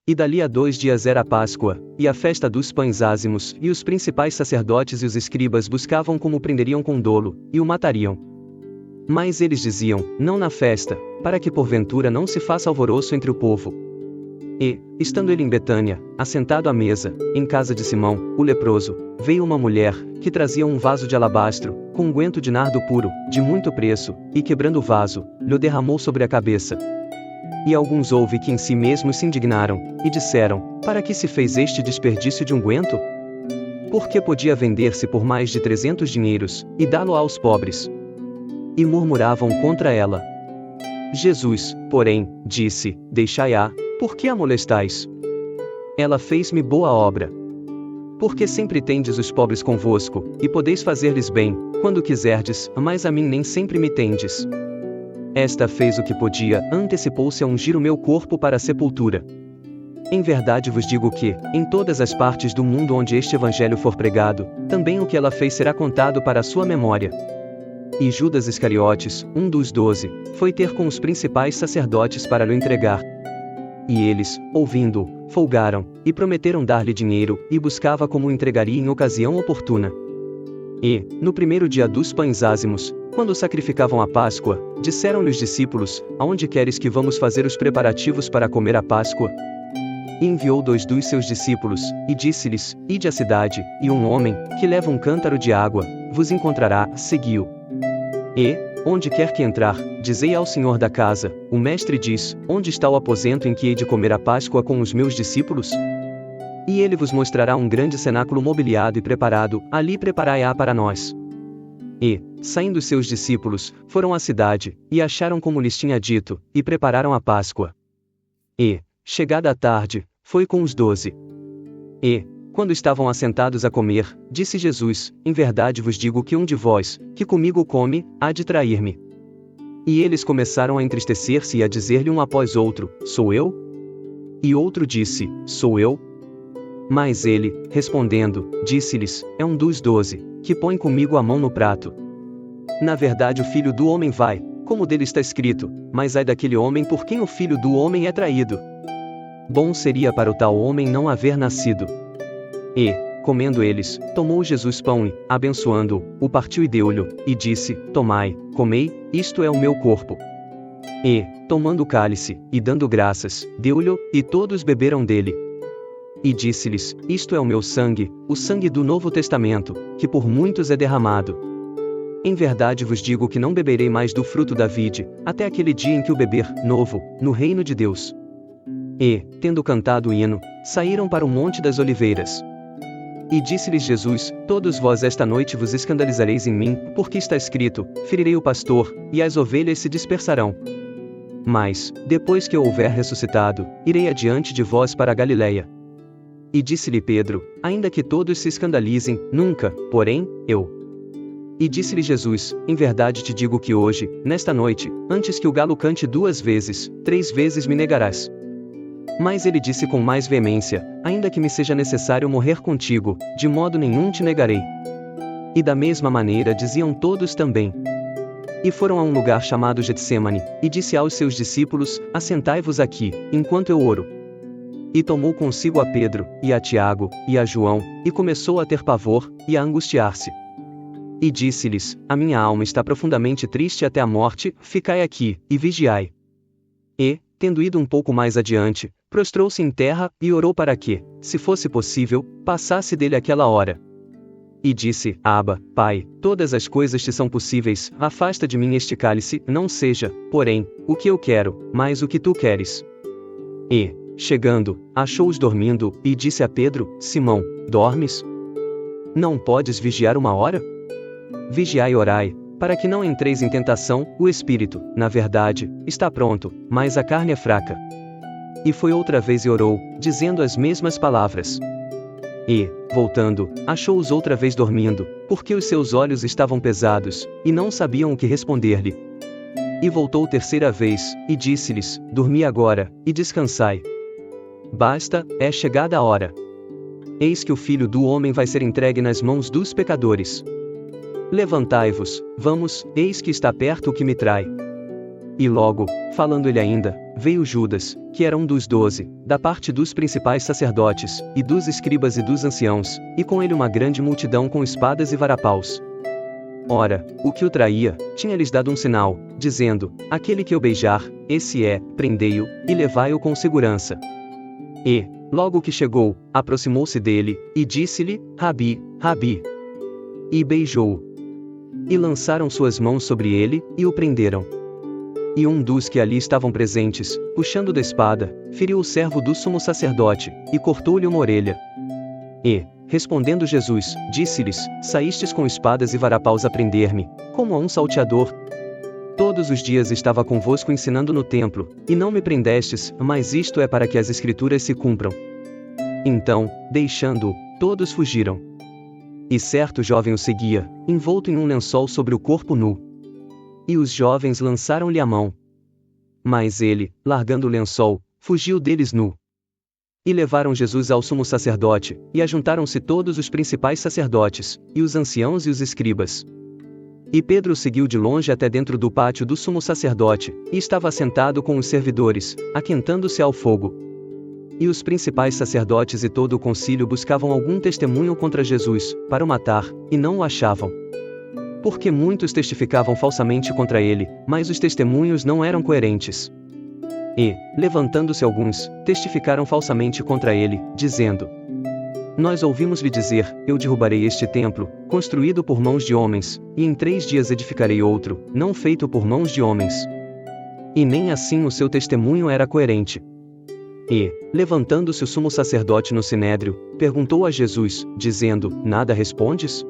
E dali a 2 dias era a Páscoa, e a festa dos pães ázimos, e os principais sacerdotes e os escribas buscavam como o prenderiam com dolo, e o matariam. Mas eles diziam, não na festa, para que porventura não se faça alvoroço entre o povo. E, estando ele em Betânia, assentado à mesa, em casa de Simão, o leproso, veio uma mulher, que trazia um vaso de alabastro, com unguento de nardo puro, de muito preço, e quebrando o vaso, lhe derramou sobre a cabeça. E alguns houve que em si mesmos se indignaram, e disseram, para que se fez este desperdício de unguento? Porque podia vender-se por mais de 300 dinheiros, e dá-lo aos pobres. E murmuravam contra ela. Jesus, porém, disse, deixai-a, por que a molestais? Ela fez-me boa obra. Porque sempre tendes os pobres convosco, e podeis fazer-lhes bem, quando quiserdes, mas a mim nem sempre me tendes. Esta fez o que podia, antecipou-se a ungir o meu corpo para a sepultura. Em verdade vos digo que, em todas as partes do mundo onde este evangelho for pregado, também o que ela fez será contado para a sua memória. E Judas Iscariotes, um dos 12, foi ter com os principais sacerdotes para lhe entregar. E eles, ouvindo-o, folgaram, e prometeram dar-lhe dinheiro, e buscava como o entregaria em ocasião oportuna. E, no primeiro dia dos pães ázimos, quando sacrificavam a Páscoa, disseram-lhe os discípulos, aonde queres que vamos fazer os preparativos para comer a Páscoa? E enviou 2 dos seus discípulos, e disse-lhes, ide à cidade, e um homem, que leva um cântaro de água, vos encontrará, segui-o. E, onde quer que entrar, dizei ao senhor da casa, o mestre diz, onde está o aposento em que hei de comer a Páscoa com os meus discípulos? E ele vos mostrará um grande cenáculo mobiliado e preparado, ali preparai-a para nós. E, saindo seus discípulos, foram à cidade, e acharam como lhes tinha dito, e prepararam a Páscoa. E, chegada a tarde, foi com os 12. E, quando estavam assentados a comer, disse Jesus, em verdade vos digo que um de vós, que comigo come, há de trair-me. E eles começaram a entristecer-se e a dizer-lhe um após outro, sou eu? E outro disse, sou eu? Mas ele, respondendo, disse-lhes, é um dos 12, que põe comigo a mão no prato. Na verdade o Filho do Homem vai, como dele está escrito, mas ai daquele homem por quem o Filho do Homem é traído. Bom seria para o tal homem não haver nascido. E, comendo eles, tomou Jesus pão e, abençoando-o, o partiu e deu-lhe, e disse, tomai, comei, isto é o meu corpo. E, tomando o cálice, e dando graças, deu-lhe, e todos beberam dele. E disse-lhes, isto é o meu sangue, o sangue do Novo Testamento, que por muitos é derramado. Em verdade vos digo que não beberei mais do fruto da vide, até aquele dia em que o beber, novo, no reino de Deus. E, tendo cantado o hino, saíram para o Monte das Oliveiras. E disse-lhes Jesus, todos vós esta noite vos escandalizareis em mim, porque está escrito, ferirei o pastor, e as ovelhas se dispersarão. Mas, depois que eu houver ressuscitado, irei adiante de vós para a Galileia. E disse-lhe Pedro, ainda que todos se escandalizem, nunca, porém, eu. E disse-lhe Jesus, em verdade te digo que hoje, nesta noite, antes que o galo cante 2 vezes, 3 vezes me negarás. Mas ele disse com mais veemência, ainda que me seja necessário morrer contigo, de modo nenhum te negarei. E da mesma maneira diziam todos também. E foram a um lugar chamado Getsêmani, e disse aos seus discípulos, assentai-vos aqui, enquanto eu oro. E tomou consigo a Pedro, e a Tiago, e a João, e começou a ter pavor, e a angustiar-se. E disse-lhes, a minha alma está profundamente triste até a morte, ficai aqui, e vigiai. E, tendo ido um pouco mais adiante, prostrou-se em terra, e orou para que, se fosse possível, passasse dele aquela hora. E disse, Abba, Pai, todas as coisas te são possíveis, afasta de mim este cálice, não seja, porém, o que eu quero, mas o que tu queres. E, chegando, achou-os dormindo, e disse a Pedro, Simão, dormes? Não podes vigiar 1 hora? Vigiai e orai, para que não entreis em tentação, o espírito, na verdade, está pronto, mas a carne é fraca. E foi outra vez e orou, dizendo as mesmas palavras. E, voltando, achou-os outra vez dormindo, porque os seus olhos estavam pesados, e não sabiam o que responder-lhe. E voltou 3ª vez, e disse-lhes, dormi agora, e descansai. Basta, é chegada a hora. Eis que o Filho do Homem vai ser entregue nas mãos dos pecadores. Levantai-vos, vamos, eis que está perto o que me trai. E logo, falando ele ainda, veio Judas, que era um dos 12, da parte dos principais sacerdotes, e dos escribas e dos anciãos, e com ele uma grande multidão com espadas e varapaus. Ora, o que o traía, tinha-lhes dado um sinal, dizendo: aquele que eu beijar, esse é, prendei-o, e levai-o com segurança. E, logo que chegou, aproximou-se dele, e disse-lhe: Rabi, Rabi. E beijou-o. E lançaram suas mãos sobre ele, e o prenderam. E um dos que ali estavam presentes, puxando da espada, feriu o servo do sumo sacerdote, e cortou-lhe uma orelha. E, respondendo Jesus, disse-lhes: saístes com espadas e varapaus a prender-me, como a um salteador? Todos os dias estava convosco ensinando no templo, e não me prendestes, mas isto é para que as escrituras se cumpram. Então, deixando-o, todos fugiram. E certo jovem o seguia, envolto em um lençol sobre o corpo nu. E os jovens lançaram-lhe a mão. Mas ele, largando o lençol, fugiu deles nu. E levaram Jesus ao sumo sacerdote, e ajuntaram-se todos os principais sacerdotes, e os anciãos e os escribas. E Pedro seguiu de longe até dentro do pátio do sumo sacerdote, e estava sentado com os servidores, aquentando-se ao fogo. E os principais sacerdotes e todo o concílio buscavam algum testemunho contra Jesus, para o matar, e não o achavam. Porque muitos testificavam falsamente contra ele, mas os testemunhos não eram coerentes. E, levantando-se alguns, testificaram falsamente contra ele, dizendo: nós ouvimos-lhe dizer: eu derrubarei este templo, construído por mãos de homens, e em 3 dias edificarei outro, não feito por mãos de homens. E nem assim o seu testemunho era coerente. E, levantando-se o sumo sacerdote no sinédrio, perguntou a Jesus, dizendo: nada respondes?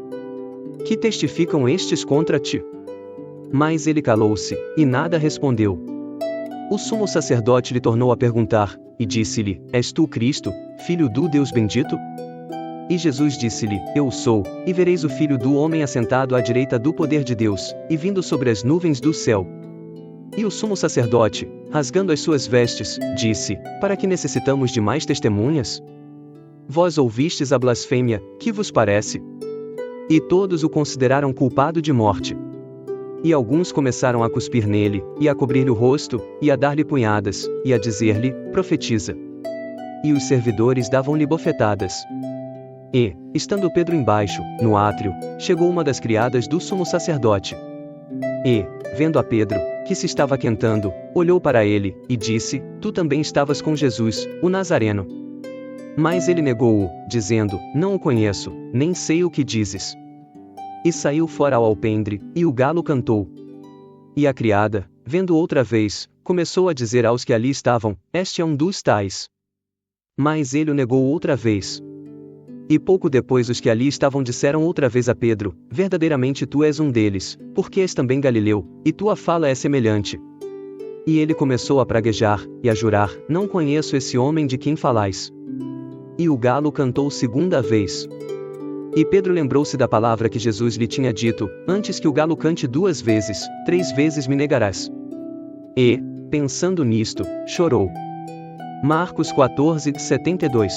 Que testificam estes contra ti? Mas ele calou-se, e nada respondeu. O sumo sacerdote lhe tornou a perguntar, e disse-lhe: és tu Cristo, filho do Deus bendito? E Jesus disse-lhe: eu sou, e vereis o Filho do Homem assentado à direita do poder de Deus, e vindo sobre as nuvens do céu. E o sumo sacerdote, rasgando as suas vestes, disse: para que necessitamos de mais testemunhas? Vós ouvistes a blasfêmia, que vos parece? E todos o consideraram culpado de morte. E alguns começaram a cuspir nele, e a cobrir-lhe o rosto, e a dar-lhe punhadas, e a dizer-lhe: profetiza. E os servidores davam-lhe bofetadas. E, estando Pedro embaixo, no átrio, chegou uma das criadas do sumo sacerdote. E, vendo a Pedro, que se estava aquentando, olhou para ele, e disse: tu também estavas com Jesus, o Nazareno. Mas ele negou-o, dizendo: não o conheço, nem sei o que dizes. E saiu fora ao alpendre, e o galo cantou. E a criada, vendo outra vez, começou a dizer aos que ali estavam: este é um dos tais. Mas ele o negou outra vez. E pouco depois os que ali estavam disseram outra vez a Pedro: verdadeiramente tu és um deles, porque és também Galileu, e tua fala é semelhante. E ele começou a praguejar, e a jurar: não conheço esse homem de quem falais. E o galo cantou 2ª vez. E Pedro lembrou-se da palavra que Jesus lhe tinha dito: antes que o galo cante 2 vezes, 3 vezes me negarás. E, pensando nisto, chorou. Marcos 14:72.